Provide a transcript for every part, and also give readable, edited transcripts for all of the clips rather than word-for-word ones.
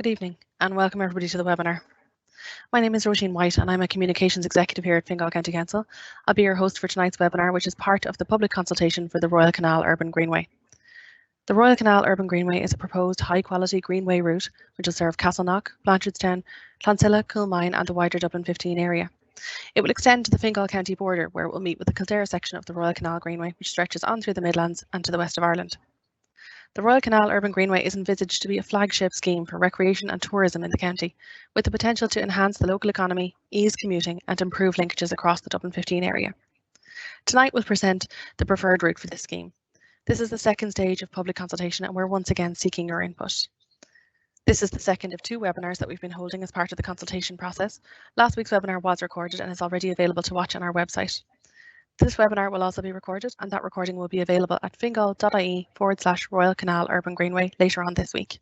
Good evening and welcome everybody to the webinar. My name is Roisin White and I'm a Communications Executive here at Fingal County Council. I'll be your host for tonight's webinar, which is part of the public consultation for the Royal Canal Urban Greenway. The Royal Canal Urban Greenway is a proposed high-quality greenway route which will serve Castleknock, Blanchardstown, Clonsilla, Coolmine and the wider Dublin 15 area. It will extend to the Fingal County border, where it will meet with the Kildare section of the Royal Canal Greenway, which stretches on through the Midlands and to the west of Ireland. The Royal Canal Urban Greenway is envisaged to be a flagship scheme for recreation and tourism in the county, with the potential to enhance the local economy, ease commuting and improve linkages across the Dublin 15 area. Tonight we'll present the preferred route for this scheme. This is the second stage of public consultation and we're once again seeking your input. This is the second of two webinars that we've been holding as part of the consultation process. Last week's webinar was recorded and is already available to watch on our website. This webinar will also be recorded and that recording will be available at fingal.ie/Royal Canal Urban Greenway later on this week.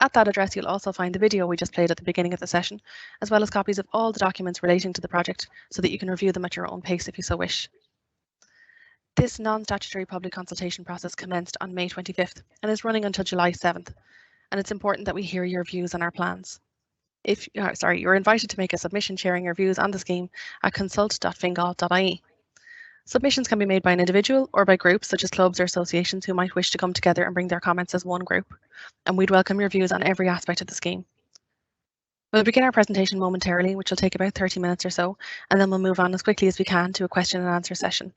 At that address, you'll also find the video we just played at the beginning of the session, as well as copies of all the documents relating to the project so that you can review them at your own pace if you so wish. This non-statutory public consultation process commenced on May 25th and is running until July 7th, and it's important that we hear your views on our plans. You're invited to make a submission sharing your views on the scheme at consult.fingal.ie. Submissions can be made by an individual or by groups such as clubs or associations who might wish to come together and bring their comments as one group, and we'd welcome your views on every aspect of the scheme. We'll begin our presentation momentarily, which will take about 30 minutes or so, and then we'll move on as quickly as we can to a question and answer session.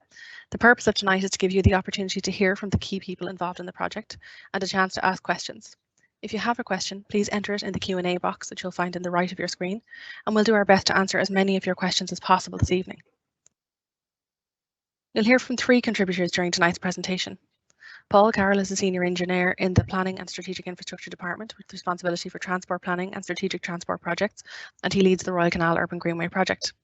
The purpose of tonight is to give you the opportunity to hear from the key people involved in the project and a chance to ask questions. If you have a question, please enter it in the Q&A box that you'll find in the right of your screen, and we'll do our best to answer as many of your questions as possible this evening. You'll hear from three contributors during tonight's presentation. Paul Carroll is a senior engineer in the Planning and Strategic Infrastructure Department with responsibility for transport planning and strategic transport projects, and he leads the Royal Canal Urban Greenway project.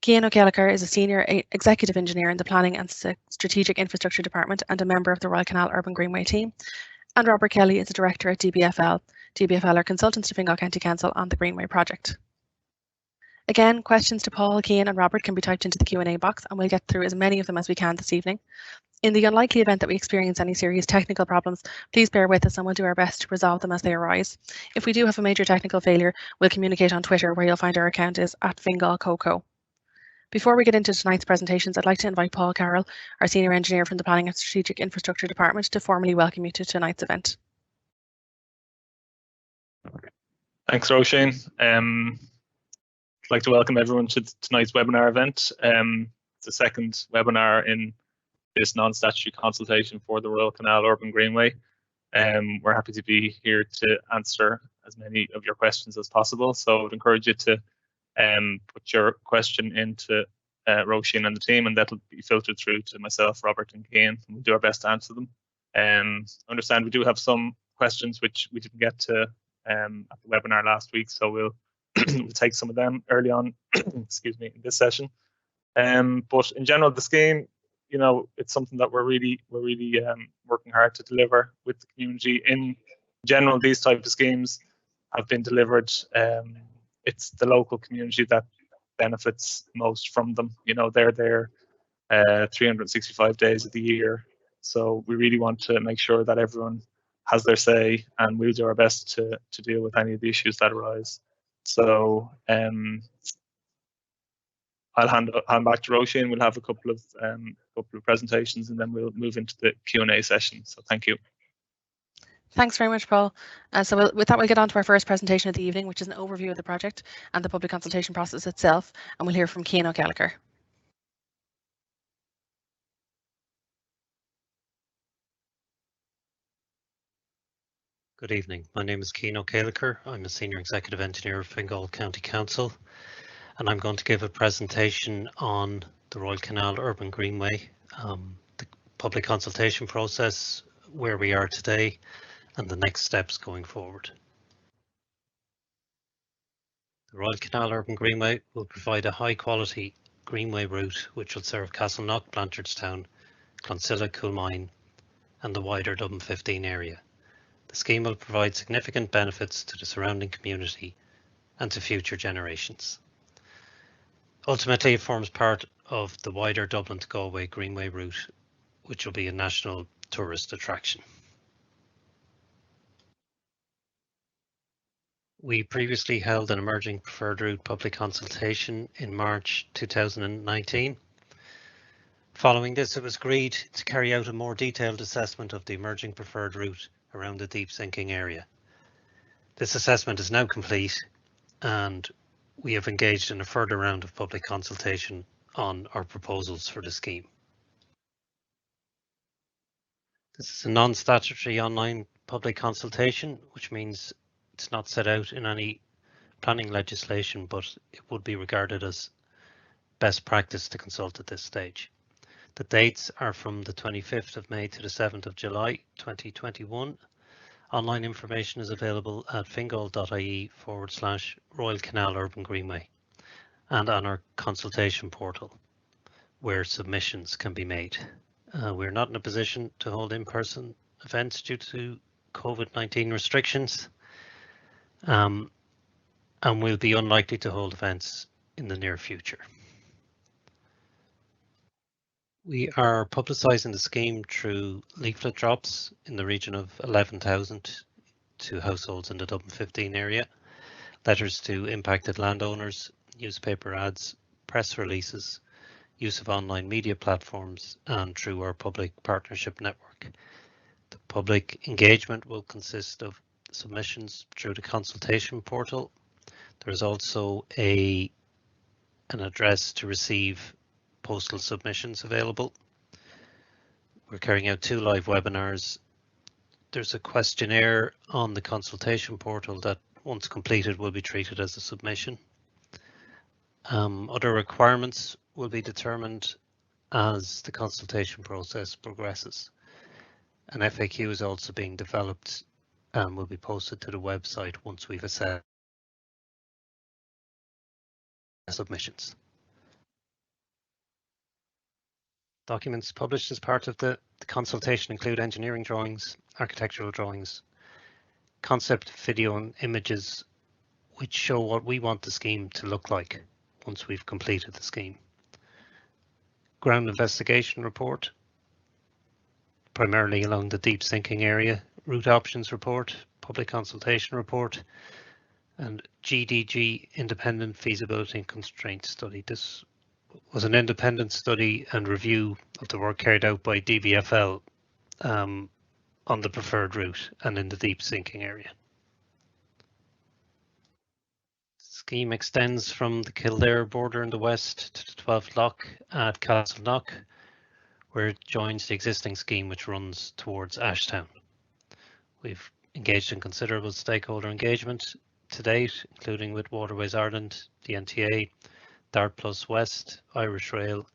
Cian O'Kellicher is a senior executive engineer in the Planning and Strategic Infrastructure Department and a member of the Royal Canal Urban Greenway team. And Robert Kelly is a director at DBFL. DBFL are consultants to Fingal County Council on the Greenway project. Again, questions to Paul, Cian and Robert can be typed into the Q&A box and we'll get through as many of them as we can this evening. In the unlikely event that we experience any serious technical problems, please bear with us and we'll do our best to resolve them as they arise. If we do have a major technical failure, we'll communicate on Twitter, where you'll find our account is @FingalCoco. Before we get into tonight's presentations, I'd like to invite Paul Carroll, our senior engineer from the Planning and Strategic Infrastructure Department, to formally welcome you to tonight's event. Thanks, Roisin. I'd like to welcome everyone to tonight's webinar event. It's the second webinar in this non-statutory consultation for the Royal Canal Urban Greenway. We're happy to be here to answer as many of your questions as possible. So I'd encourage you to put your question into Roisin and the team, and that'll be filtered through to myself, Robert and Cian, and we'll do our best to answer them. I understand we do have some questions which we didn't get to at the webinar last week, so we'll take some of them early on, excuse me, in this session. But in general, the scheme, you know, it's something that we're really working hard to deliver with the community. In general, these type of schemes have been delivered. It's the local community that benefits most from them. You know, they're there 365 days of the year. So we really want to make sure that everyone has their say, and we'll do our best to deal with any of the issues that arise. So I'll hand back to Roisin. We'll have a couple of presentations and then we'll move into the Q&A session. So thank you. Thanks very much, Paul. With that, we'll get on to our first presentation of the evening, which is an overview of the project and the public consultation process itself, and we'll hear from Cian O'Kellicher. Good evening. My name is Cian O'Kellicher. I'm a Senior Executive Engineer of Fingal County Council, and I'm going to give a presentation on the Royal Canal Urban Greenway, the public consultation process, where we are today, and the next steps going forward. The Royal Canal Urban Greenway will provide a high-quality greenway route which will serve Castleknock, Blanchardstown, Clonsilla, Coolmine, and the wider Dublin 15 area. The scheme will provide significant benefits to the surrounding community and to future generations. Ultimately, it forms part of the wider Dublin to Galway Greenway route, which will be a national tourist attraction. We previously held an emerging preferred route public consultation in March 2019. Following this, it was agreed to carry out a more detailed assessment of the emerging preferred route around the deep sinking area. This assessment is now complete, and we have engaged in a further round of public consultation on our proposals for the scheme. This is a non-statutory online public consultation, which means it's not set out in any planning legislation, but it would be regarded as best practice to consult at this stage. The dates are from the 25th of May to the 7th of July 2021. Online information is available at fingal.ie/Royal Canal Urban Greenway and on our consultation portal, where submissions can be made. We're not in a position to hold in-person events due to COVID-19 restrictions, and we'll be unlikely to hold events in the near future. We are publicising the scheme through leaflet drops in the region of 11,000 to households in the Dublin 15 area, letters to impacted landowners, newspaper ads, press releases, use of online media platforms, and through our public partnership network. The public engagement will consist of submissions through the consultation portal. There is also an address to receive postal submissions available. We're carrying out 2 live webinars. There's a questionnaire on the consultation portal that, once completed, will be treated as a submission. Other requirements will be determined as the consultation process progresses. An FAQ is also being developed and will be posted to the website once we've assessed submissions. Documents published as part of the consultation include engineering drawings, architectural drawings, concept video and images which show what we want the scheme to look like once we've completed the scheme. Ground investigation report, primarily along the deep sinking area, route options report, public consultation report, and GDG independent feasibility and constraint study. This was an independent study and review of the work carried out by DVFL on the preferred route and in the deep sinking area. The scheme extends from the Kildare border in the west to the 12th lock at Castleknock, where it joins the existing scheme which runs towards Ashtown. We've engaged in considerable stakeholder engagement to date, including with Waterways Ireland, the NTA, Dart Plus West, Irish Rail,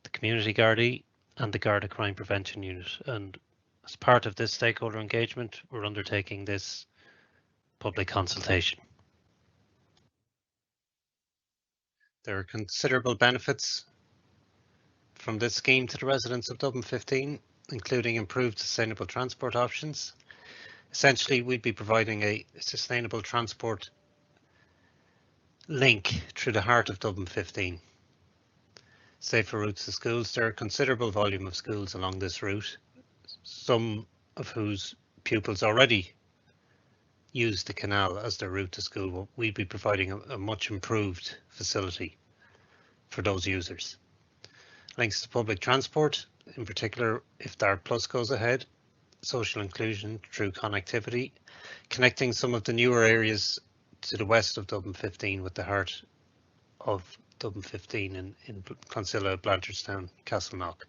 the Community Gardaí and the Garda Crime Prevention Unit. And as part of this stakeholder engagement, we're undertaking this public consultation. There are considerable benefits from this scheme to the residents of Dublin 15, including improved sustainable transport options. Essentially, we'd be providing a sustainable transport link through the heart of Dublin 15. Safer routes to schools. There are a considerable volume of schools along this route, some of whose pupils already use the canal as their route to school. We'd be providing a much improved facility for those users. Links to public transport, in particular if Dart Plus goes ahead, social inclusion through connectivity, connecting some of the newer areas to the west of Dublin 15 with the heart of Dublin 15 in Clonsilla, Blanchardstown, Castleknock.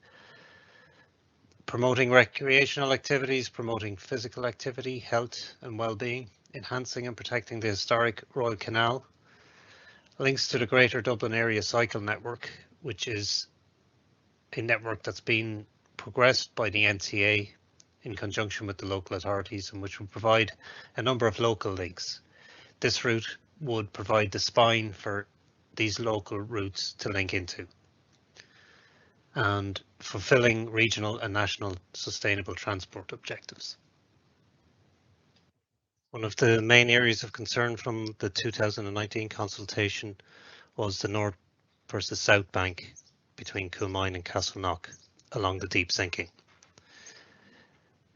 Promoting recreational activities, promoting physical activity, health and well-being, enhancing and protecting the historic Royal Canal. Links to the Greater Dublin Area Cycle Network, which is a network that's been progressed by the NTA in conjunction with the local authorities, and which will provide a number of local links. This route would provide the spine for these local routes to link into, and fulfilling regional and national sustainable transport objectives. One of the main areas of concern from the 2019 consultation was the north versus south bank between Coolmine and Castleknock along the deep sinking.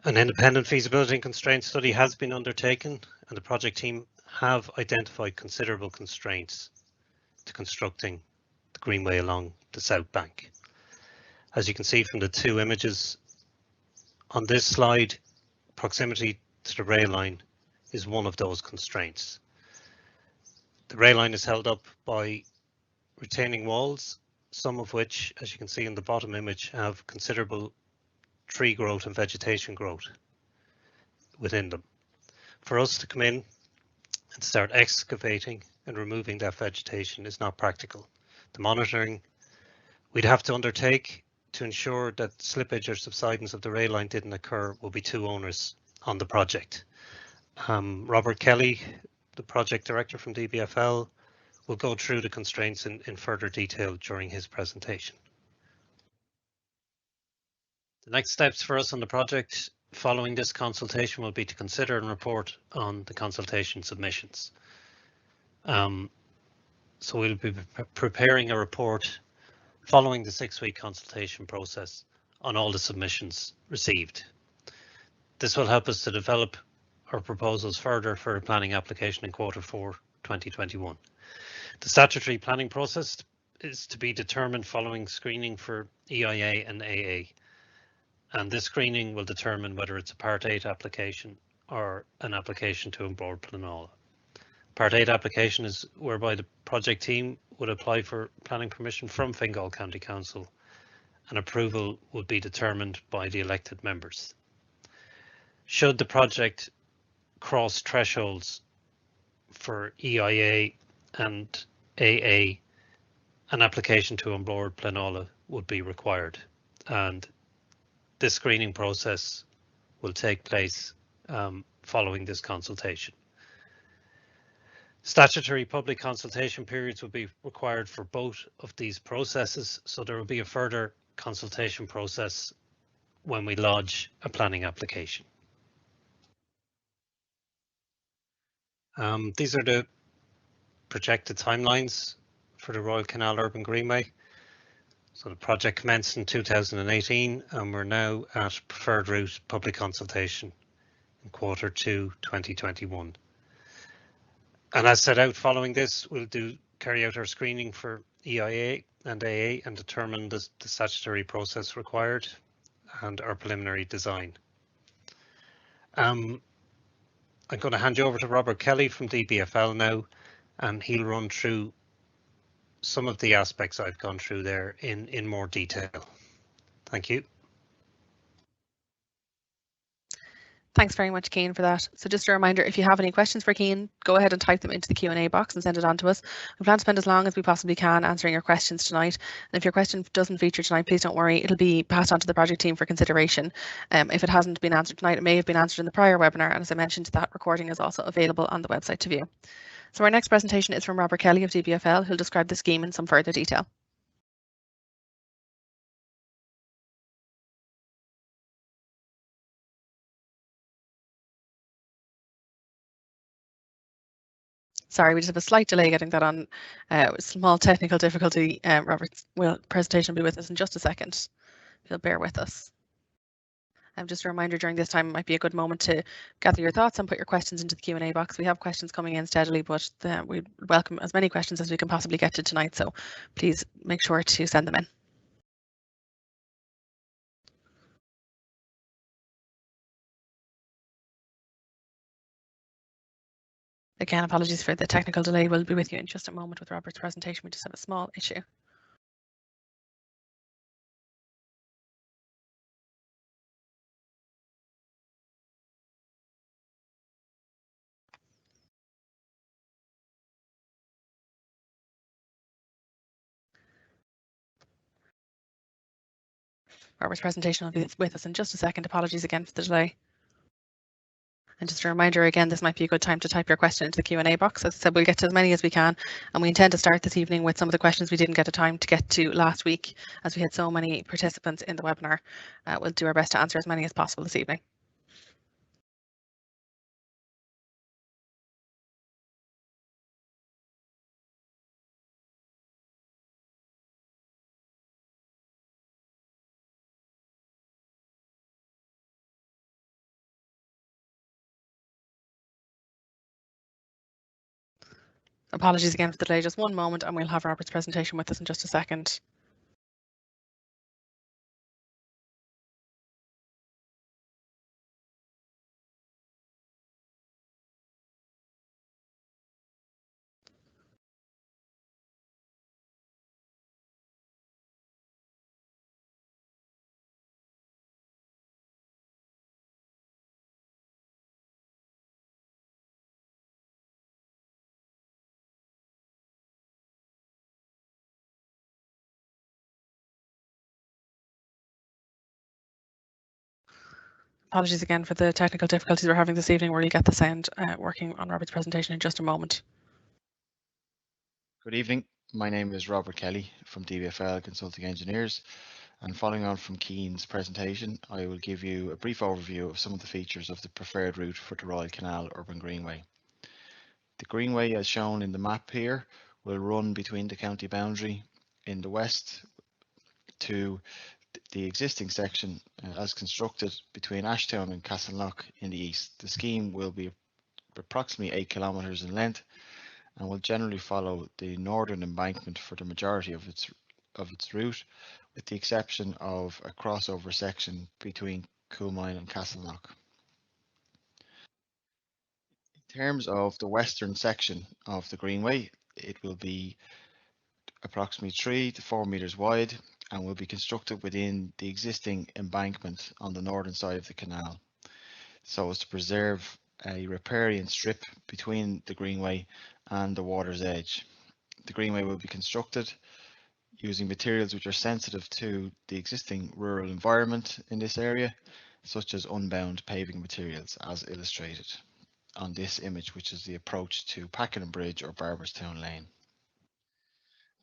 An independent feasibility and constraint study has been undertaken, and the project team have identified considerable constraints to constructing the Greenway along the south bank. As you can see from the two images on this slide, proximity to the rail line is one of those constraints. The rail line is held up by retaining walls, some of which, as you can see in the bottom image, have considerable tree growth and vegetation growth within them. For us to come in and start excavating and removing that vegetation is not practical. The monitoring we'd have to undertake to ensure that slippage or subsidence of the rail line didn't occur will be too onerous on the project. Robert Kelly, the project director from DBFL, will go through the constraints in further detail during his presentation. The next steps for us on the project following this consultation will be to consider and report on the consultation submissions. So we'll be preparing a report following the 6-week consultation process on all the submissions received. This will help us to develop our proposals further for a planning application in Q4 2021. The statutory planning process is to be determined following screening for EIA and AA. And this screening will determine whether it's a Part 8 application or an application to onboard Planola. Part 8 application is whereby the project team would apply for planning permission from Fingal County Council, and approval would be determined by the elected members. Should the project cross thresholds for EIA and AA, an application to onboard Planola would be required, and this screening process will take place following this consultation. Statutory public consultation periods will be required for both of these processes, so there will be a further consultation process when we lodge a planning application. These are the projected timelines for the Royal Canal Urban Greenway. So the project commenced in 2018 and we're now at preferred route public consultation in Q2 2021. And as set out following this, we'll carry out our screening for EIA and AA and determine the statutory process required and our preliminary design. I'm going to hand you over to Robert Kelly from DBFL now, and he'll run through some of the aspects I've gone through there in more detail. Thank you. Thanks very much, Cian, for that. So just a reminder, if you have any questions for Cian, go ahead and type them into the Q&A box and send it on to us. We plan to spend as long as we possibly can answering your questions tonight. And if your question doesn't feature tonight, please don't worry, it'll be passed on to the project team for consideration. If it hasn't been answered tonight, it may have been answered in the prior webinar. And as I mentioned, that recording is also available on the website to view. So our next presentation is from Robert Kelly of DBFL, who'll describe the scheme in some further detail. Sorry, we just have a slight delay getting that on. Small technical difficulty. Robert's presentation will be with us in just a second. If you'll bear with us. Just a reminder, during this time, it might be a good moment to gather your thoughts and put your questions into the Q&A box. We have questions coming in steadily, but we welcome as many questions as we can possibly get to tonight, so please make sure to send them in. Again, apologies for the technical delay. We'll be with you in just a moment with Robert's presentation. We just have a small issue. Robert's presentation will be with us in just a second. Apologies again for the delay. And just a reminder again, this might be a good time to type your question into the Q&A box. As I said, we'll get to as many as we can, and we intend to start this evening with some of the questions we didn't get a time to get to last week, as we had so many participants in the webinar. We'll do our best to answer as many as possible this evening. Apologies again for the delay, just one moment and we'll have Robert's presentation with us in just a second. Apologies again for the technical difficulties we're having this evening. We'll get the sound working on Robert's presentation in just a moment. Good evening. My name is Robert Kelly from DBFL Consulting Engineers, and following on from Keane's presentation, I will give you a brief overview of some of the features of the preferred route for the Royal Canal Urban Greenway. The Greenway, as shown in the map here, will run between the county boundary in the west to the existing section as constructed between Ashtown and Castleknock in the east. The scheme will be approximately 8 kilometres in length and will generally follow the northern embankment for the majority of its route, with the exception of a crossover section between Coolmine and Castleknock. In terms of the western section of the Greenway, it will be approximately 3 to 4 meters wide and will be constructed within the existing embankment on the northern side of the canal, so as to preserve a riparian strip between the Greenway and the water's edge. The Greenway will be constructed using materials which are sensitive to the existing rural environment in this area, such as unbound paving materials, as illustrated on this image, which is the approach to Pakenham Bridge or Blanchardstown Lane.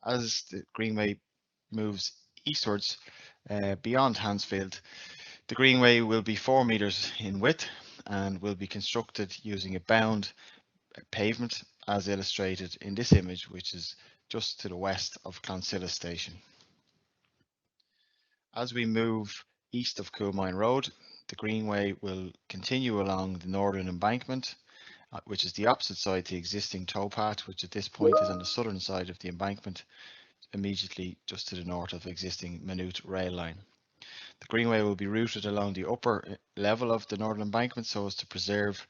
As the Greenway moves eastwards beyond Hansfield, the Greenway will be 4 meters in width and will be constructed using a bound pavement, as illustrated in this image, which is just to the west of Clonsilla station. As we move east of Coolmine Road, the Greenway will continue along the northern embankment, which is the opposite side to the existing towpath, which at this point is on the southern side of the embankment, immediately just to the north of existing minute rail line. The Greenway will be routed along the upper level of the northern embankment so as to preserve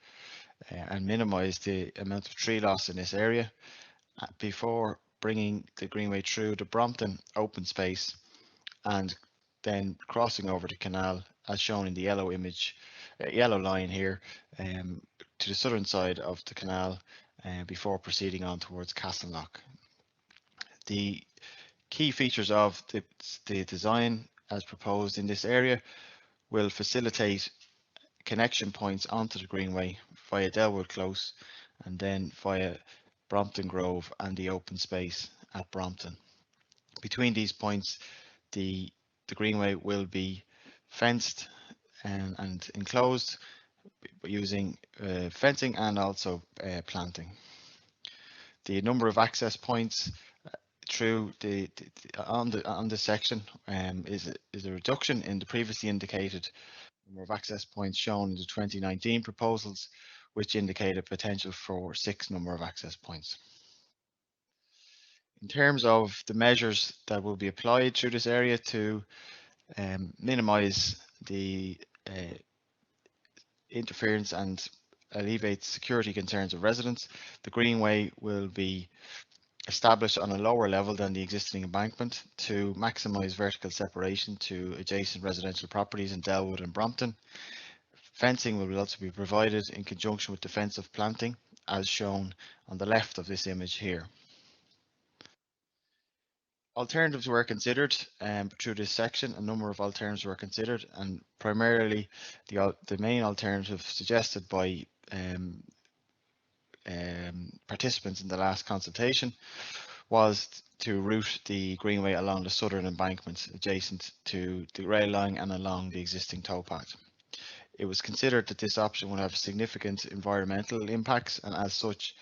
and minimise the amount of tree loss in this area before bringing the Greenway through the Brompton open space and then crossing over the canal, as shown in the yellow image, yellow line here, to the southern side of the canal before proceeding on towards Castleknock. The key features of the design as proposed in this area will facilitate connection points onto the Greenway via Delwood Close and then via Brompton Grove and the open space at Brompton. Between these points, the Greenway will be fenced and enclosed using fencing and also planting. The number of access points through on this section is a reduction in the previously indicated number of access points shown in the 2019 proposals, which indicate a potential for 6 number of access points. In terms of the measures that will be applied through this area to minimise the interference and alleviate security concerns of residents, the Greenway will be established on a lower level than the existing embankment to maximise vertical separation to adjacent residential properties in Delwood and Brompton. Fencing will also be provided in conjunction with defensive planting, as shown on the left of this image here. Alternatives were considered through this section. A number of alternatives were considered, and primarily the main alternative suggested by participants in the last consultation was to route the Greenway along the southern embankment adjacent to the rail line and along the existing towpath. It was considered that this option would have significant environmental impacts, and as such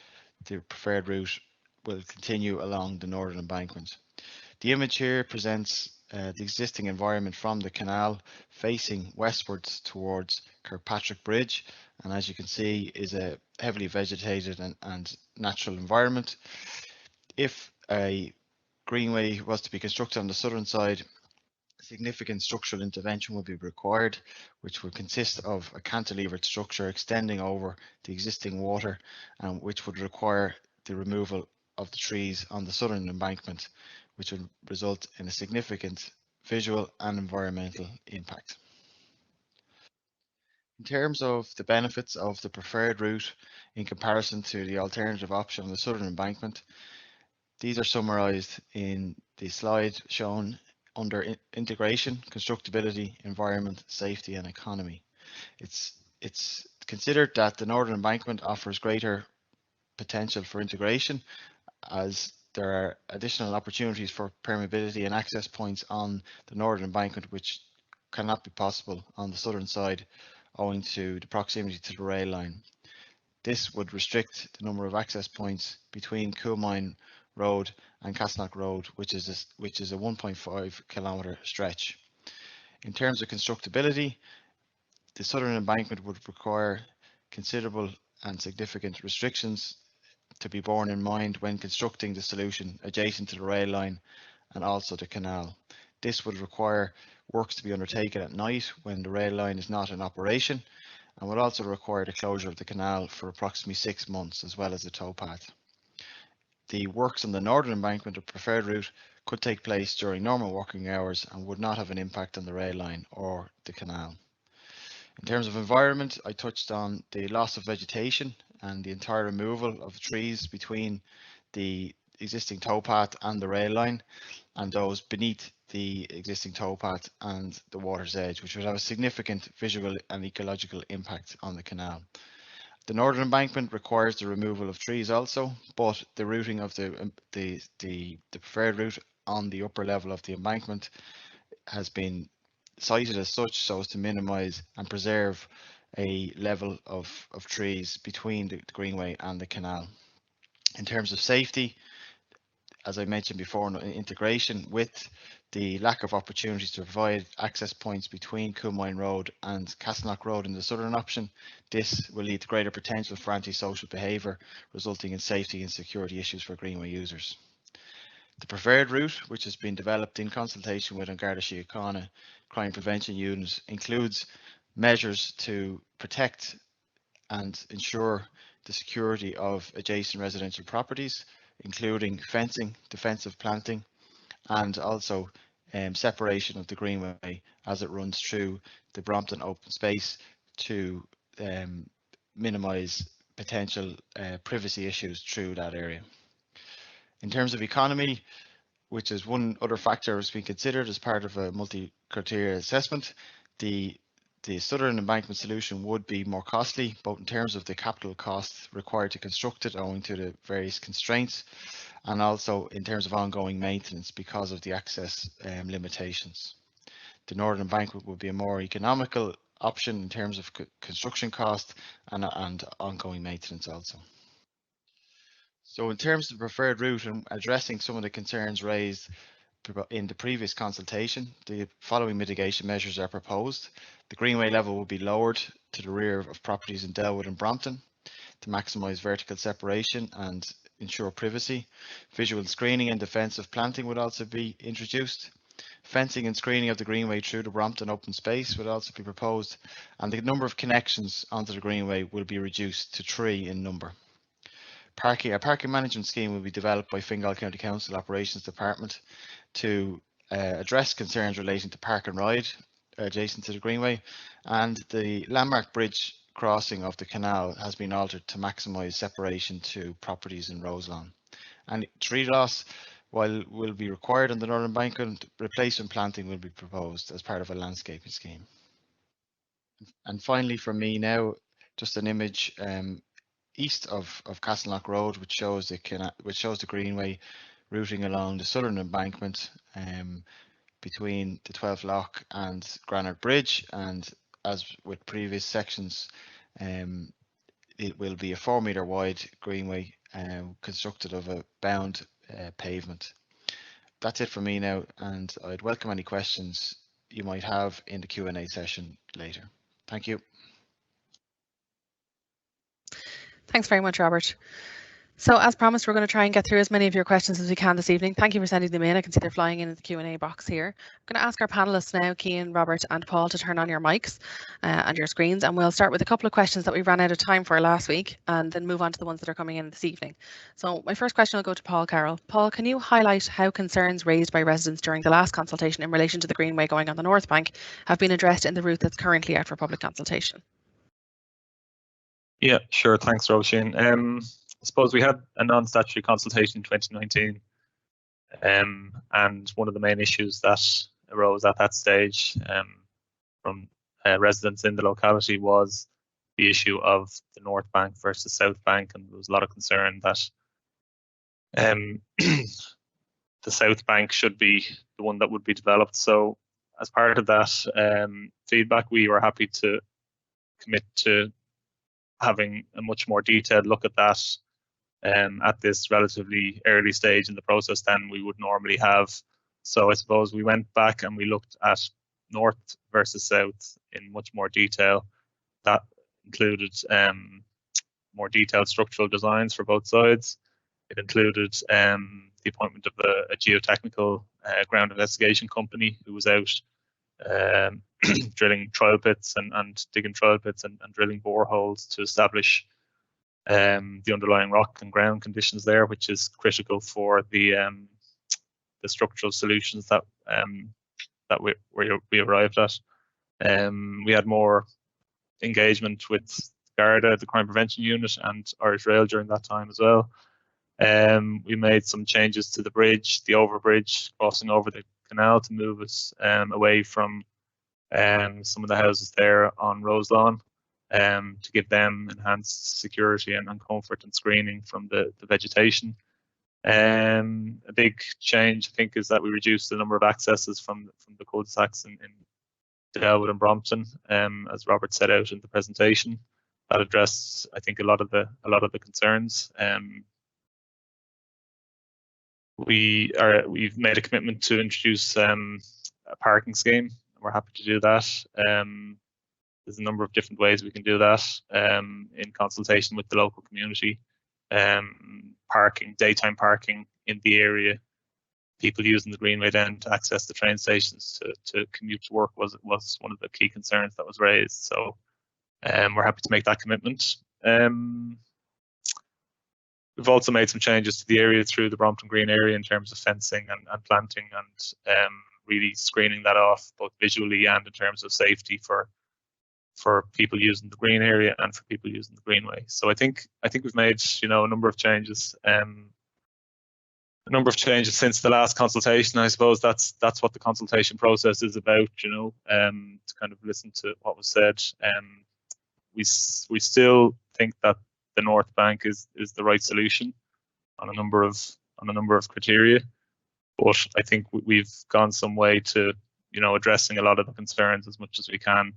the preferred route will continue along the northern embankment. The image here presents the existing environment from the canal facing westwards towards Kirkpatrick Bridge, and as you can see is a heavily vegetated and natural environment. If a greenway was to be constructed on the southern side, significant structural intervention would be required, which would consist of a cantilevered structure extending over the existing water, and which would require the removal of the trees on the southern embankment, which would result in a significant visual and environmental impact. In terms of the benefits of the preferred route in comparison to the alternative option on the southern embankment, these are summarised in the slide shown under integration, constructability, environment, safety and economy. It's considered that the northern embankment offers greater potential for integration, as there are additional opportunities for permeability and access points on the northern embankment which cannot be possible on the southern side owing to the proximity to the rail line. This would restrict the number of access points between Coolmine Road and Castleknock Road, which is a 1.5 kilometre stretch. In terms of constructability, the southern embankment would require considerable and significant restrictions to be borne in mind when constructing the solution adjacent to the rail line and also the canal. This would require works to be undertaken at night when the rail line is not in operation, and would also require the closure of the canal for approximately 6 months, as well as the towpath. The works on the northern embankment of preferred route could take place during normal working hours and would not have an impact on the rail line or the canal. In terms of environment, I touched on the loss of vegetation and the entire removal of trees between the existing towpath and the rail line, and those beneath the existing towpath and the water's edge, which would have a significant visual and ecological impact on the canal. The northern embankment requires the removal of trees also, but the routing of the preferred route on the upper level of the embankment has been sited as such so as to minimise and preserve a level of trees between the greenway and the canal. In terms of safety, as I mentioned before, integration with the lack of opportunities to provide access points between Coolmine Road and Castleknock Road in the southern option, this will lead to greater potential for antisocial behaviour, resulting in safety and security issues for greenway users. The preferred route, which has been developed in consultation with An Garda Síochána crime prevention unit, includes measures to protect and ensure the security of adjacent residential properties, including fencing, defensive planting, and also separation of the greenway as it runs through the Brompton open space to minimise potential privacy issues through that area. In terms of economy, which is one other factor that's been considered as part of a multi-criteria assessment, the southern embankment solution would be more costly, both in terms of the capital costs required to construct it owing to the various constraints, and also in terms of ongoing maintenance because of the access limitations. The northern embankment would be a more economical option in terms of construction cost and ongoing maintenance also. So in terms of the preferred route and addressing some of the concerns raised in the previous consultation, the following mitigation measures are proposed. The greenway level will be lowered to the rear of properties in Delwood and Brompton to maximise vertical separation and ensure privacy. Visual screening and defensive planting would also be introduced. Fencing and screening of the greenway through the Brompton open space would also be proposed, and the number of connections onto the greenway will be reduced to 3 in number. A parking management scheme will be developed by Fingal County Council Operations Department to address concerns relating to park and ride adjacent to the greenway, and the landmark bridge crossing of the canal has been altered to maximise separation to properties in Roselawn. And tree loss, while will be required on the northern embankment, replacement planting will be proposed as part of a landscaping scheme. And finally, from me now, just an image east of Castleknock Road, which shows the greenway routing along the southern embankment between the 12th Lock and Granite Bridge, and as with previous sections, it will be a 4 metre wide greenway constructed of a bound pavement. that's it for me now, and I'd welcome any questions you might have in the Q&A session later. Thank you. Thanks very much, Robert. So as promised, we're going to try and get through as many of your questions as we can this evening. Thank you for sending them in. I can see they're flying in the Q&A box here. I'm going to ask our panelists now, Cian, Robert and Paul, to turn on your mics and your screens, and we'll start with a couple of questions that we ran out of time for last week and then move on to the ones that are coming in this evening. So my first question will go to Paul Carroll. Paul, can you highlight how concerns raised by residents during the last consultation in relation to the Greenway going on the North Bank have been addressed in the route that's currently out for public consultation? Yeah, sure. Thanks, Roisin. I suppose we had a non-statutory consultation in 2019, and one of the main issues that arose at that stage from residents in the locality was the issue of the North Bank versus South Bank, and there was a lot of concern that the South Bank should be the one that would be developed. So as part of that feedback, we were happy to commit to having a much more detailed look at that at this relatively early stage in the process than we would normally have. So I suppose we went back and we looked at north versus south in much more detail. That included more detailed structural designs for both sides. It included the appointment of a geotechnical ground investigation company who was out drilling trial pits and digging trial pits and drilling boreholes to establish the underlying rock and ground conditions there, which is critical for the structural solutions that we arrived at. We had more engagement with Garda, the Crime Prevention Unit, and Irish Rail during that time as well. We made some changes to the bridge, the overbridge crossing over the canal, to move us away from some of the houses there on Roselawn, to give them enhanced security and comfort and screening from the vegetation. A big change, I think, is that we reduced the number of accesses from the cul-de-sacs in Delwood and Brompton, as Robert set out in the presentation. That addressed, I think, a lot of the concerns. We've made a commitment to introduce a parking scheme. We're happy to do that. There's a number of different ways we can do that in consultation with the local community. Daytime parking in the area, people using the Greenway then to access the train stations to commute to work was one of the key concerns that was raised. So we're happy to make that commitment. We've also made some changes to the area through the Brompton Green area in terms of fencing and planting, and really screening that off both visually and in terms of safety for people using the green area and for people using the Greenway. So I think we've made a number of changes. Since the last consultation. I suppose that's what the consultation process is about. To kind of listen to what was said. We still think that the North Bank is the right solution on a number of criteria, but I think we've gone some way to addressing a lot of the concerns as much as we can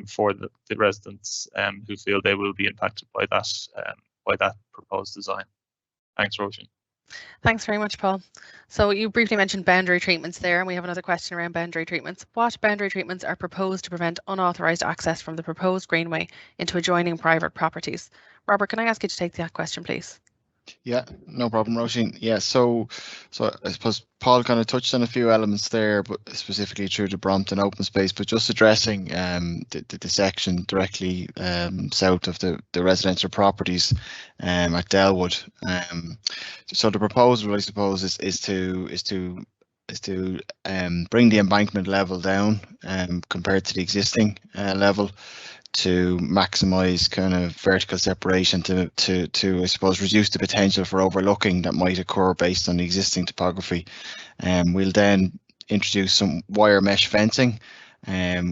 for the residents who feel they will be impacted by that proposed design. Thanks, Roisin. Thanks very much, Paul. So you briefly mentioned boundary treatments there, and we have another question around boundary treatments. What boundary treatments are proposed to prevent unauthorised access from the proposed Greenway into adjoining private properties? Robert, can I ask you to take that question, please? Yeah, no problem, Roisin. Yeah, so I suppose Paul kind of touched on a few elements there, but specifically through the Brompton open space, but just addressing the section directly south of the residential properties at Delwood. So the proposal, I suppose, is to bring the embankment level down compared to the existing level, to maximise kind of vertical separation to I suppose reduce the potential for overlooking that might occur based on the existing topography. We'll then introduce some wire mesh fencing,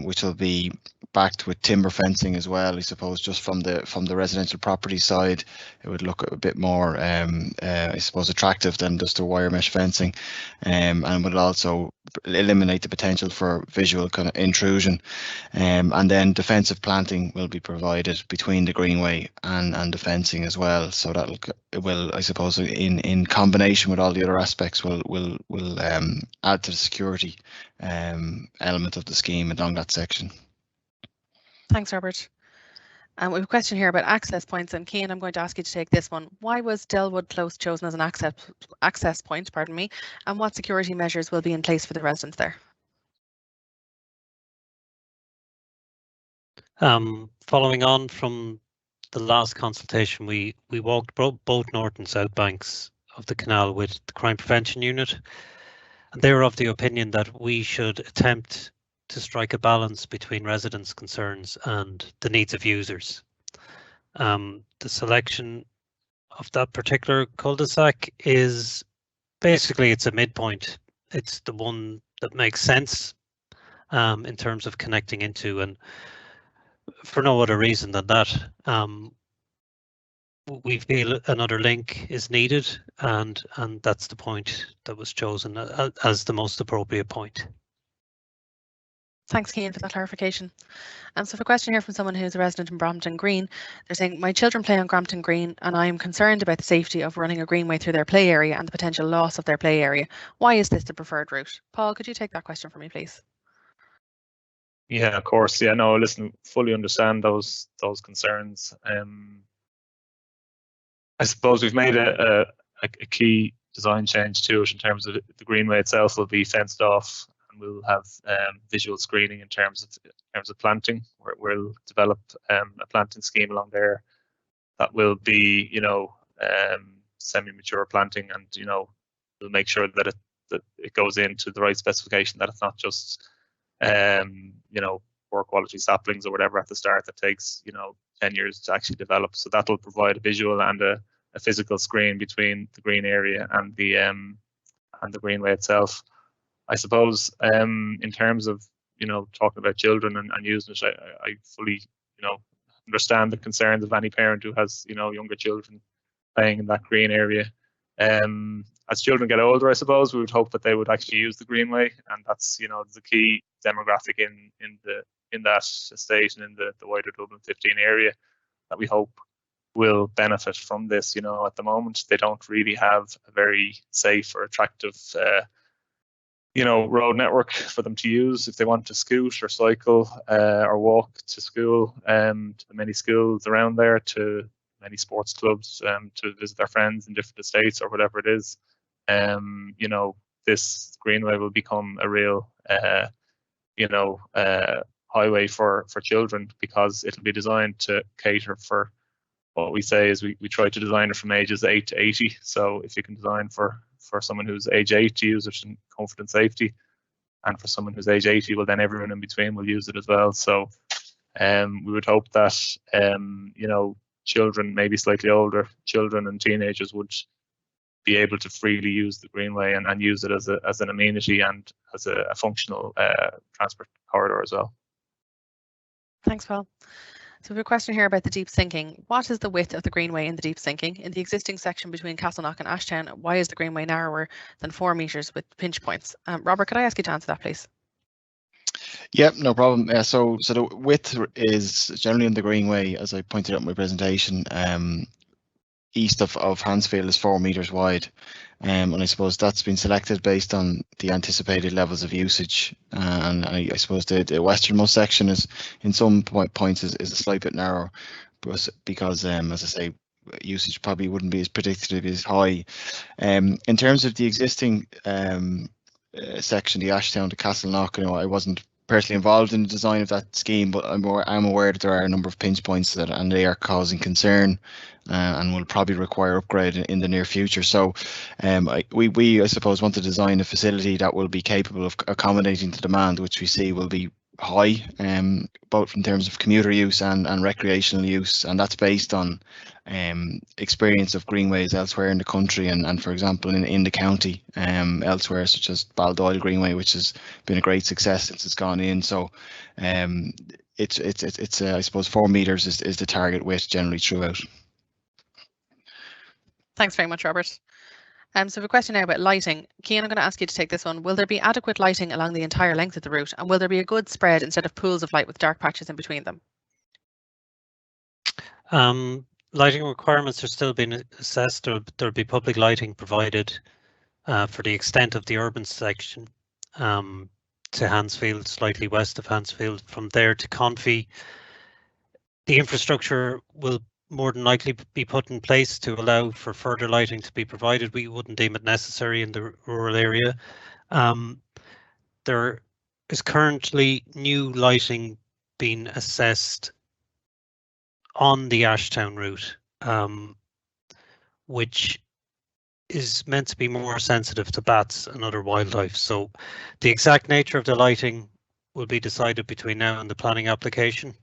which will be backed with timber fencing as well. I suppose just from the residential property side, it would look a bit more I suppose attractive than just the wire mesh fencing, and will also eliminate the potential for visual kind of intrusion. And then defensive planting will be provided between the greenway and the fencing as well. So that will, I suppose, in combination with all the other aspects, will add to the security element of the scheme along that section. Thanks, Robert. We have a question here about access points, and Cian, I'm going to ask you to take this one. Why was Delwood Close chosen as an access point, pardon me, and what security measures will be in place for the residents there? Following on from the last consultation, we walked both north and south banks of the canal with the Crime Prevention Unit, and they were of the opinion that we should attempt to strike a balance between residents' concerns and the needs of users. The selection of that particular cul-de-sac is basically, it's a midpoint. It's the one that makes sense in terms of connecting into, and for no other reason than that. We feel another link is needed, and that's the point that was chosen as the most appropriate point. Thanks, Cian, for that clarification. And so for a question here from someone who's a resident in Brompton Green, they're saying, my children play on Brompton Green and I am concerned about the safety of running a greenway through their play area and the potential loss of their play area. Why is this the preferred route? Paul, could you take that question for me, please? Yeah, of course. Yeah, no, listen, fully understand those concerns. I suppose we've made a key design change to it in terms of the greenway itself will be fenced off. We'll have visual screening in terms of planting. We'll develop a planting scheme along there that will be, semi-mature planting, and we'll make sure that it goes into the right specification. That it's not just poor quality saplings or whatever at the start that takes 10 years to actually develop. So that'll provide a visual and a physical screen between the green area and the greenway itself. I suppose in terms of talking about children and using it, I fully understand the concerns of any parent who has younger children playing in that green area. As children get older, I suppose we would hope that they would actually use the greenway, and that's the key demographic in that estate and in the wider Dublin 15 area that we hope will benefit from this. At the moment they don't really have a very safe or attractive road network for them to use if they want to scoot or cycle or walk to school, to the many schools around there, to many sports clubs, to visit their friends in different estates or whatever it is. This greenway will become a real highway for children, because it'll be designed to cater for what we say is we try to design it from ages 8 to 80. So if you can design for someone who's age 8 to use it in comfort and safety, and for someone who's age 80, well, then everyone in between will use it as well. So we would hope that children, maybe slightly older children and teenagers, would be able to freely use the greenway and use it as an amenity and as a functional transport corridor as well. Thanks, Paul. So we have a question here about the deep sinking. What is the width of the greenway in the deep sinking? In the existing section between Castleknock and Ashtown, why is the greenway narrower than 4 metres with pinch points? Robert, could I ask you to answer that, please? Yep, no problem. So the width is generally in the greenway, as I pointed out in my presentation, east of Hansfield is 4 metres wide. And I suppose that's been selected based on the anticipated levels of usage. And I suppose the westernmost section is, in some points, is a slight bit narrower, because, as I say, usage probably wouldn't be as predicted as high. In terms of the existing section, the Ashtown to Castleknock, I wasn't personally involved in the design of that scheme, but I'm aware that there are a number of pinch points and they are causing concern, and will probably require upgrade in the near future. So we I suppose want to design a facility that will be capable of accommodating the demand, which we see will be high, both in terms of commuter use and recreational use, and that's based on experience of greenways elsewhere in the country, and for example in the county elsewhere, such as Baldoyle Greenway, which has been a great success since it's gone in. So it's I suppose 4 metres is the target width generally throughout. Thanks very much, Robert. So we have a question now about lighting. Cian, I'm going to ask you to take this one. Will there be adequate lighting along the entire length of the route? And will there be a good spread instead of pools of light with dark patches in between them? Lighting requirements are still being assessed. There'll be public lighting provided for the extent of the urban section to Hansfield, slightly west of Hansfield. From there to Confey, the infrastructure will more than likely be put in place to allow for further lighting to be provided. We wouldn't deem it necessary in the rural area. There is currently new lighting being assessed on the Ashtown route, which is meant to be more sensitive to bats and other wildlife. So the exact nature of the lighting will be decided between now and the planning application.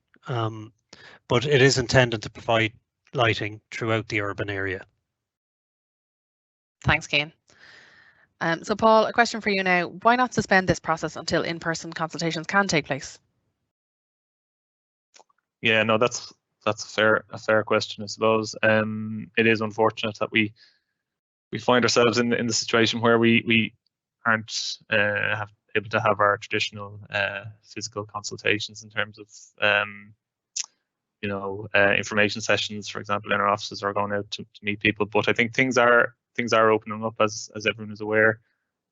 But it is intended to provide lighting throughout the urban area. Thanks, Cian. So Paul, a question for you now. Why not suspend this process until in-person consultations can take place? Yeah, no, that's a fair question, I suppose. It is unfortunate that we find ourselves in the situation where we aren't able to have our traditional physical consultations in terms of information sessions, for example, in our offices, or going out to meet people. But I think things are opening up, as everyone is aware,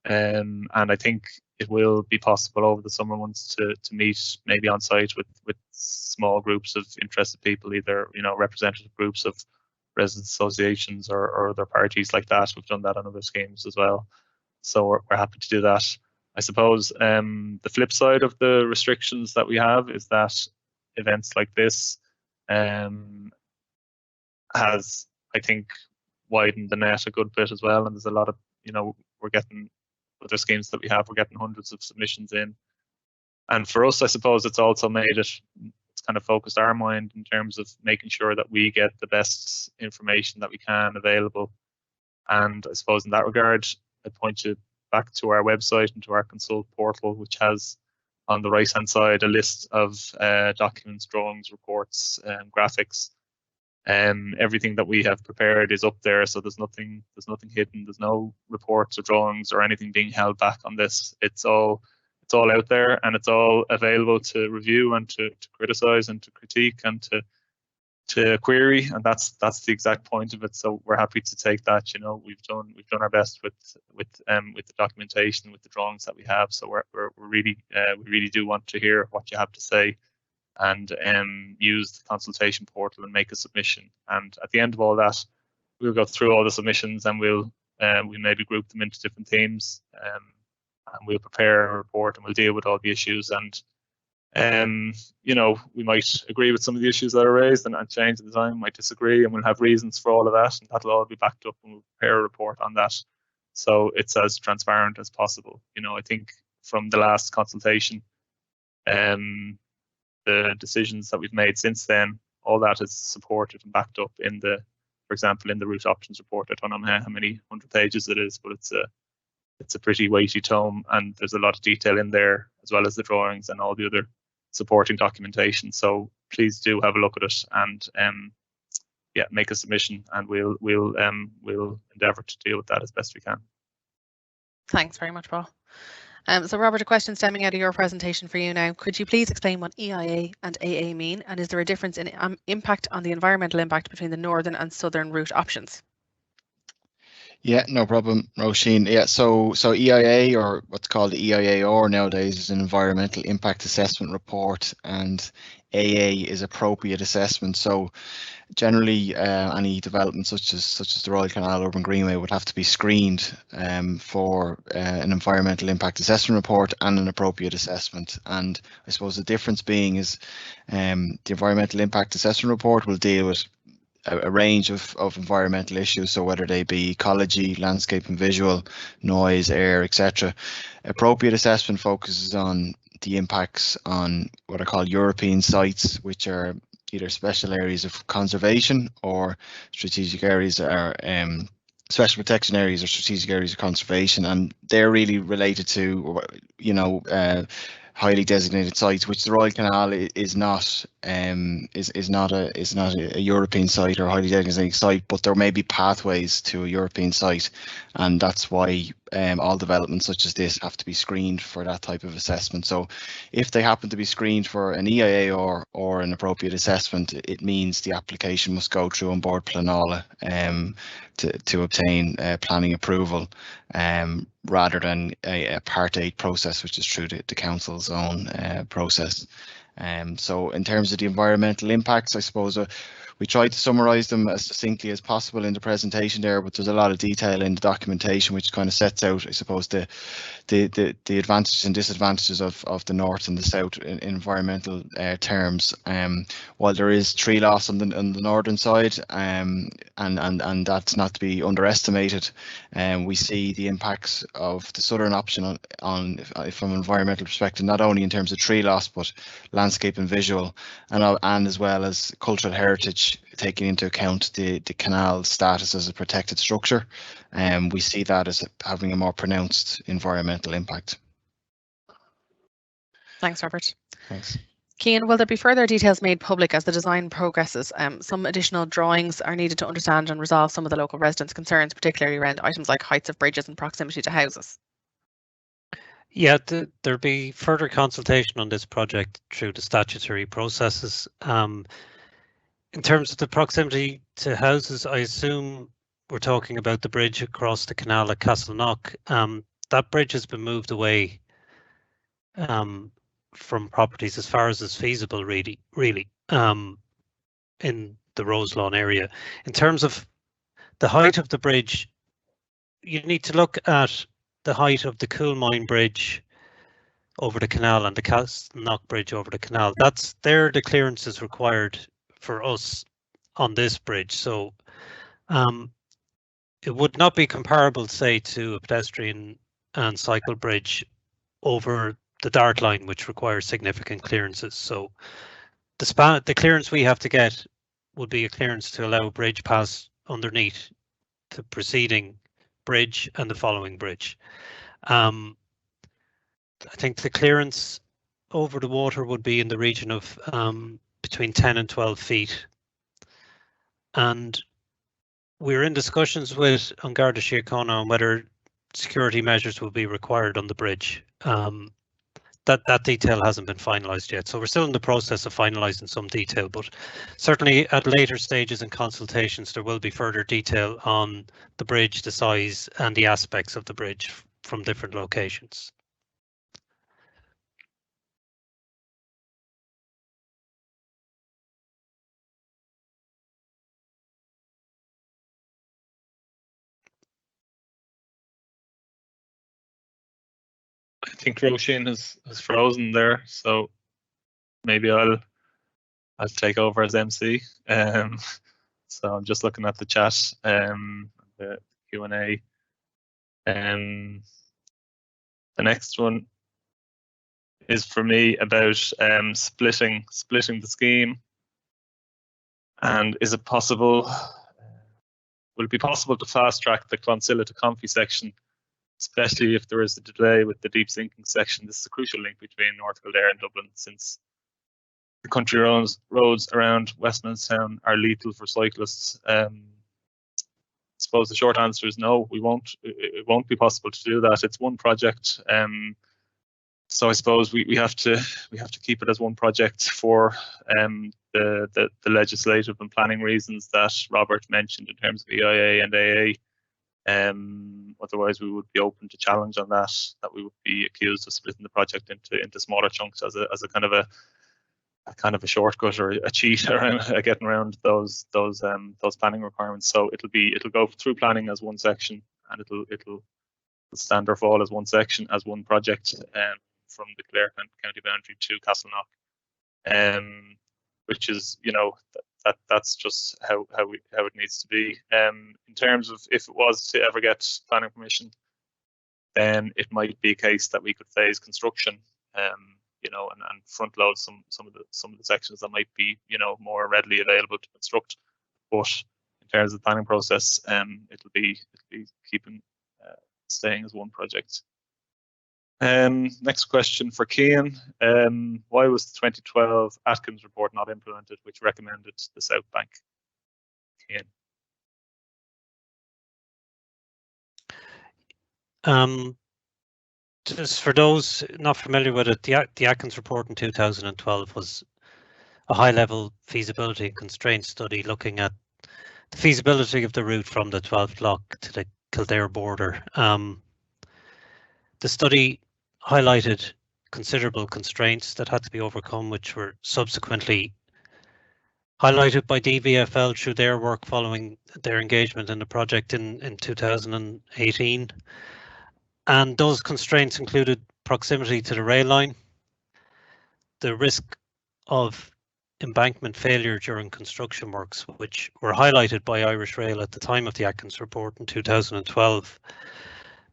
and I think it will be possible over the summer months to meet maybe on site with small groups of interested people, either representative groups of resident associations or other parties like that. We've done that on other schemes as well, so we're happy to do that. I suppose the flip side of the restrictions that we have is that events like this has, I think, widened the net a good bit as well, and there's a lot of, we're getting other schemes that we have, we're getting hundreds of submissions in, and for us, I suppose it's also made it's kind of focused our mind in terms of making sure that we get the best information that we can available. And I suppose in that regard, I'd point you back to our website and to our Consult portal, which has on the right hand side a list of documents, drawings, reports, graphics. Everything that we have prepared is up there, so there's nothing hidden. There's no reports or drawings or anything being held back on this. It's all out there, and it's all available to review and to criticize and to critique and to query, and that's the exact point of it. So we're happy to take that. We've done our best with the documentation, with the drawings that we have. So we really do want to hear what you have to say, and use the consultation portal and make a submission. And at the end of all that, we'll go through all the submissions, and we maybe group them into different themes, and we'll prepare a report, and we'll deal with all the issues. And we might agree with some of the issues that are raised and change the design, might disagree, and we'll have reasons for all of that, and that'll all be backed up, and we'll prepare a report on that, so it's as transparent as possible. I think from the last consultation, the decisions that we've made since then, all that is supported and backed up for example, in the route options report. I don't know how many 100 pages it is, but it's a pretty weighty tome, and there's a lot of detail in there, as well as the drawings and all the other supporting documentation. So please do have a look at it, and make a submission, and we'll endeavour to deal with that as best we can. Thanks very much, Paul. So Robert, a question stemming out of your presentation for you now. Could you please explain what EIA and AA mean, and is there a difference in impact on the environmental impact between the northern and southern route options? Yeah, no problem, Roisin. Yeah, so EIA, or what's called the EIAR nowadays, is an environmental impact assessment report, and AA is appropriate assessment. So generally, any development such as the Royal Canal Urban Greenway would have to be screened for an environmental impact assessment report and an appropriate assessment. And I suppose the difference being is the environmental impact assessment report will deal with a range of environmental issues, so whether they be ecology, landscape and visual, noise, air, etc. Appropriate assessment focuses on the impacts on what are called European sites, which are either special areas of conservation or strategic areas or special protection areas or strategic areas of conservation, and they're really related to highly designated sites, which the Royal Canal is not a European site or highly designated site, but there may be pathways to a European site, and that's why all developments such as this have to be screened for that type of assessment. So if they happen to be screened for an EIA or an appropriate assessment, it means the application must go through on board Planola to obtain planning approval, rather than a Part 8 process, which is through the council's own process. So in terms of the environmental impacts, I suppose we tried to summarise them as succinctly as possible in the presentation there, but there's a lot of detail in the documentation which kind of sets out, I suppose, the advantages and disadvantages of the north and the south in environmental terms. While there is tree loss on the northern side, and that's not to be underestimated, we see the impacts of the southern option on from an environmental perspective, not only in terms of tree loss, but landscape and visual, and as well as cultural heritage, taking into account the canal status as a protected structure. We see that as having a more pronounced environmental impact. Thanks, Robert. Thanks. Cian, will there be further details made public as the design progresses? Some additional drawings are needed to understand and resolve some of the local residents' concerns, particularly around items like heights of bridges and proximity to houses. Yeah, there'll be further consultation on this project through the statutory processes. In terms of the proximity to houses, I assume we're talking about the bridge across the canal at Castleknock. That bridge has been moved away from properties as far as is feasible, really, in the Roselawn area. In terms of the height of the bridge, you need to look at the height of the Coolmine bridge over the canal and the Castleknock bridge over the canal. They're the clearances required for us on this bridge. So it would not be comparable, say, to a pedestrian and cycle bridge over the Dart line, which requires significant clearances. So the clearance we have to get would be a clearance to allow a bridge pass underneath the preceding bridge and the following bridge. I think the clearance over the water would be in the region of between 10 and 12 feet. And we're in discussions with An Garda Síochána on whether security measures will be required on the bridge. That detail hasn't been finalised yet, so we're still in the process of finalising some detail, but certainly at later stages in consultations there will be further detail on the bridge, the size and the aspects of the bridge from different locations. I think Roisin has frozen there, so maybe I'll take over as MC. So I'm just looking at the chat, the Q&A. The next one is for me about splitting the scheme. And is it possible? Will it be possible to fast track the Clonsilla to Comfy section, especially if there is a delay with the deep sinking section? This is a crucial link between North Kildare and Dublin, since the country roads around Westminstertown are lethal for cyclists. I suppose the short answer is no. It won't be possible to do that. It's one project, so I suppose we have to keep it as one project for the legislative and planning reasons that Robert mentioned in terms of EIA and AA. Otherwise, we would be open to challenge on that. That we would be accused of splitting the project into smaller chunks as a kind of a shortcut or a cheat around getting around those planning requirements. So it'll go through planning as one section, and it'll stand or fall as one section, as one project, from the Kildare county boundary to Castleknock, which is, that's just how it needs to be. In terms of if it was to ever get planning permission, then it might be a case that we could phase construction, and front load some of the sections that might be, more readily available to construct. But in terms of the planning process, it'll be keeping staying as one project. Next question for Cian. Why was the 2012 Atkins report not implemented, which recommended the South Bank? Cian. Just for those not familiar with it, the Atkins report in 2012 was a high-level feasibility and constraint study looking at the feasibility of the route from the 12th lock to the Kildare border. The study highlighted considerable constraints that had to be overcome, which were subsequently highlighted by DBFL through their work following their engagement in the project in 2018. And those constraints included proximity to the rail line, the risk of embankment failure during construction works, which were highlighted by Irish Rail at the time of the Atkins report in 2012.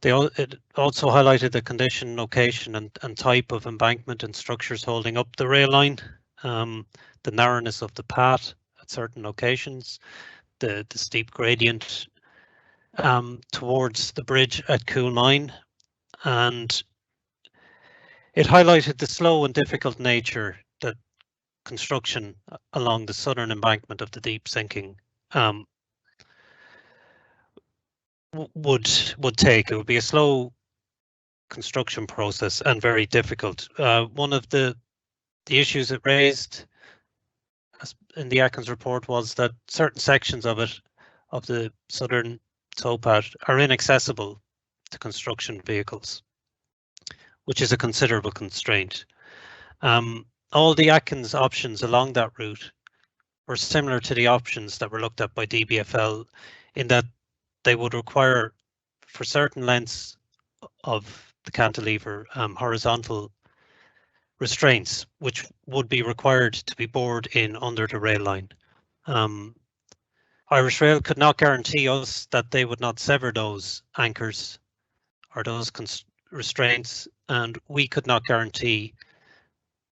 It also highlighted the condition, location and type of embankment and structures holding up the rail line, the narrowness of the path at certain locations, the steep gradient towards the bridge at Coolmine, and it highlighted the slow and difficult nature that construction along the southern embankment of the deep sinking would take. It would be a slow construction process and very difficult. One of the issues it raised in the Atkins report was that certain sections of it, of the southern towpath, are inaccessible to construction vehicles, which is a considerable constraint. All the Atkins options along that route were similar to the options that were looked at by DBFL, in that they would require, for certain lengths of the cantilever, horizontal restraints, which would be required to be bored in under the rail line. Irish Rail could not guarantee us that they would not sever those anchors or those restraints, and we could not guarantee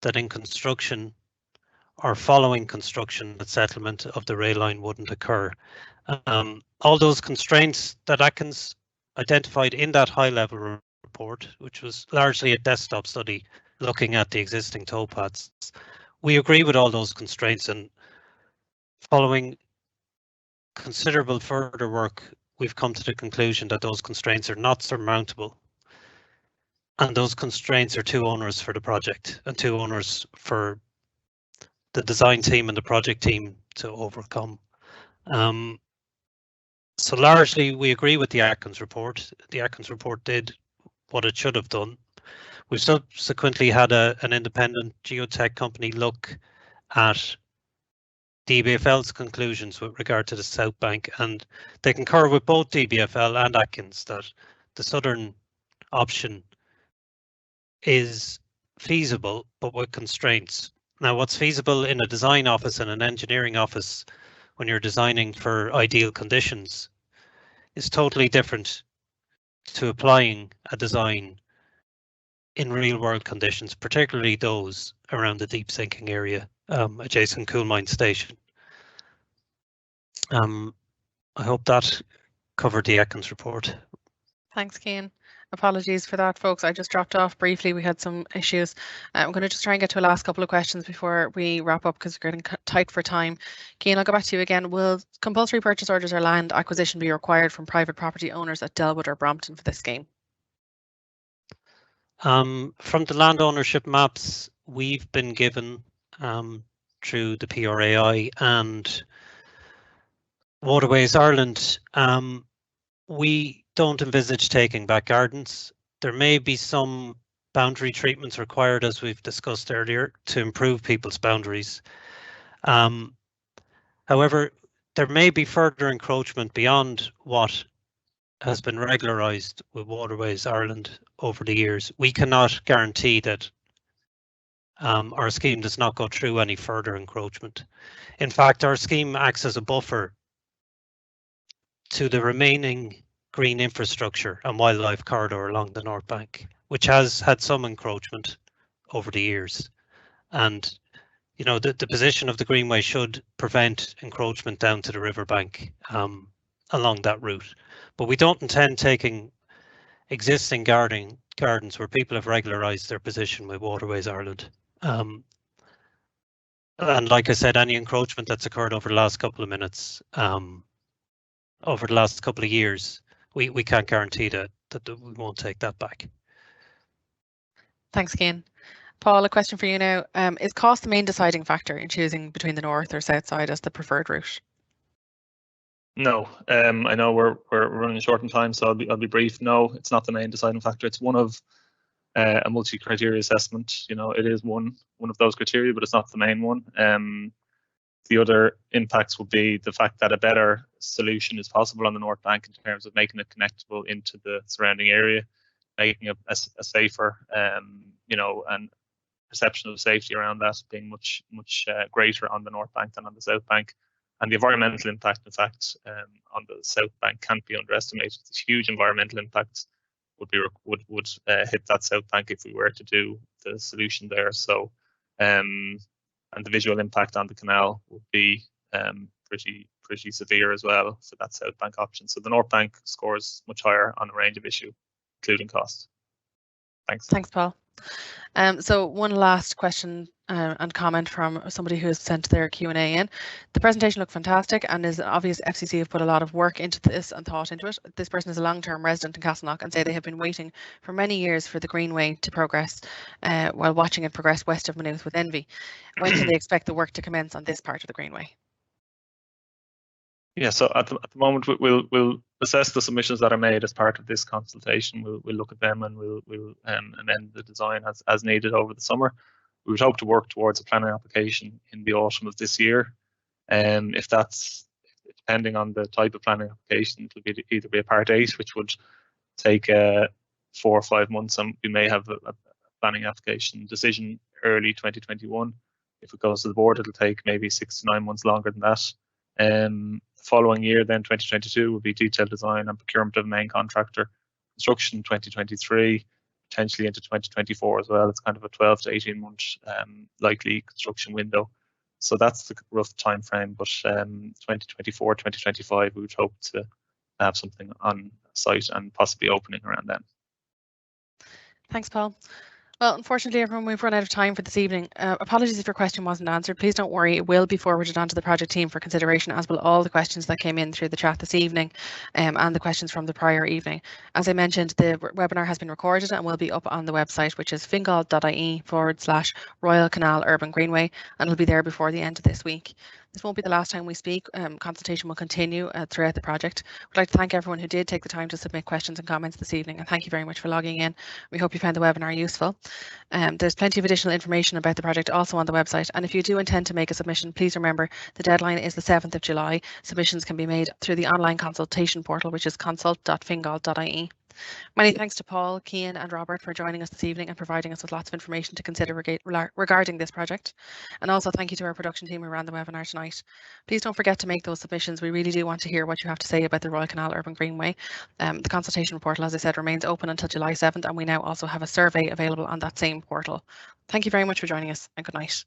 that in construction or following construction that settlement of the rail line wouldn't occur. All those constraints that Atkins identified in that high-level report, which was largely a desktop study looking at the existing towpaths, we agree with all those constraints, and following considerable further work, we've come to the conclusion that those constraints are not surmountable. And those constraints are too onerous for the project and too onerous for the design team and the project team to overcome. So largely we agree with the Atkins report. The Atkins report did what it should have done. We've subsequently had an independent geotech company look at DBFL's conclusions with regard to the South Bank, and they concur with both DBFL and Atkins that the southern option is feasible, but with constraints. Now, what's feasible in a design office and an engineering office when you're designing for ideal conditions is totally different to applying a design in real world conditions, particularly those around the deep sinking area adjacent Coolmine station. I hope that covered the Atkins report. Thanks, Cian. Apologies for that, folks. I just dropped off briefly. We had some issues. I'm going to just try and get to a last couple of questions before we wrap up because we're getting tight for time. Cian, I'll go back to you again. Will compulsory purchase orders or land acquisition be required from private property owners at Delwood or Brompton for this scheme? From the land ownership maps we've been given through the PRAI and Waterways Ireland, we don't envisage taking back gardens. There may be some boundary treatments required, as we've discussed earlier, to improve people's boundaries. However, there may be further encroachment beyond what has been regularised with Waterways Ireland over the years. We cannot guarantee that our scheme does not go through any further encroachment. In fact, our scheme acts as a buffer to the remaining green infrastructure and wildlife corridor along the North Bank, which has had some encroachment over the years. And, you know, the position of the Greenway should prevent encroachment down to the riverbank along that route. But we don't intend taking existing gardens where people have regularised their position with Waterways Ireland. And like I said, any encroachment that's occurred over the last couple of minutes, over the last couple of years, we can't guarantee that we won't take that back. Thanks, Cian. Paul, a question for you now. Is cost the main deciding factor in choosing between the north or south side as the preferred route? No, I know we're running short on time, so I'll be brief. No, it's not the main deciding factor. It's one of a multi-criteria assessment. You know, it is one of those criteria, but it's not the main one. The other impacts will be the fact that a better solution is possible on the North Bank in terms of making it connectable into the surrounding area, making it a safer, you know, and perception of safety around that being much greater on the North Bank than on the South Bank. And the environmental impact, in fact, on the South Bank can't be underestimated. This huge environmental impact would hit that South Bank if we were to do the solution there. So, and the visual impact on the canal would be pretty severe as well for that South Bank option. So the North Bank scores much higher on a range of issues, including cost. Thanks. Thanks, Paul. So one last question and comment from somebody who has sent their Q&A in. The presentation looked fantastic and is obvious FCC have put a lot of work into this and thought into it. This person is a long-term resident in Castleknock and say they have been waiting for many years for the Greenway to progress while watching it progress west of Maynooth with envy. When do they expect the work to commence on this part of the Greenway? Yeah, so at the moment we'll assess the submissions that are made as part of this consultation. We'll look at them and we'll amend the design as needed over the summer. We would hope to work towards a planning application in the autumn of this year. If that's depending on the type of planning application, it'll either be a Part 8, which would take 4 or 5 months, and we may have a planning application decision early 2021. If it goes to the board, it'll take maybe 6 to 9 months longer than that. The following year, then 2022, will be detailed design and procurement of main contractor, construction 2023, potentially into 2024 as well. It's kind of a 12 to 18 month likely construction window. So that's the rough time frame, but 2024, 2025, we would hope to have something on site and possibly opening around then. Thanks, Paul. Well, unfortunately, everyone, we've run out of time for this evening. Apologies if your question wasn't answered. Please don't worry, it will be forwarded on to the project team for consideration, as will all the questions that came in through the chat this evening and the questions from the prior evening. As I mentioned, the webinar has been recorded and will be up on the website, which is fingal.ie/Royal Canal Urban Greenway, and it'll be there before the end of this week. This won't be the last time we speak. Consultation will continue throughout the project. We'd like to thank everyone who did take the time to submit questions and comments this evening, and thank you very much for logging in. We hope you found the webinar useful. There's plenty of additional information about the project also on the website, and if you do intend to make a submission, please remember the deadline is the 7th of July. Submissions can be made through the online consultation portal, which is consult.fingal.ie. Many thanks to Paul, Cian and Robert for joining us this evening and providing us with lots of information to consider regarding this project. And also thank you to our production team who ran the webinar tonight. Please don't forget to make those submissions. We really do want to hear what you have to say about the Royal Canal Urban Greenway. The consultation portal, as I said, remains open until July 7th, and we now also have a survey available on that same portal. Thank you very much for joining us, and good night.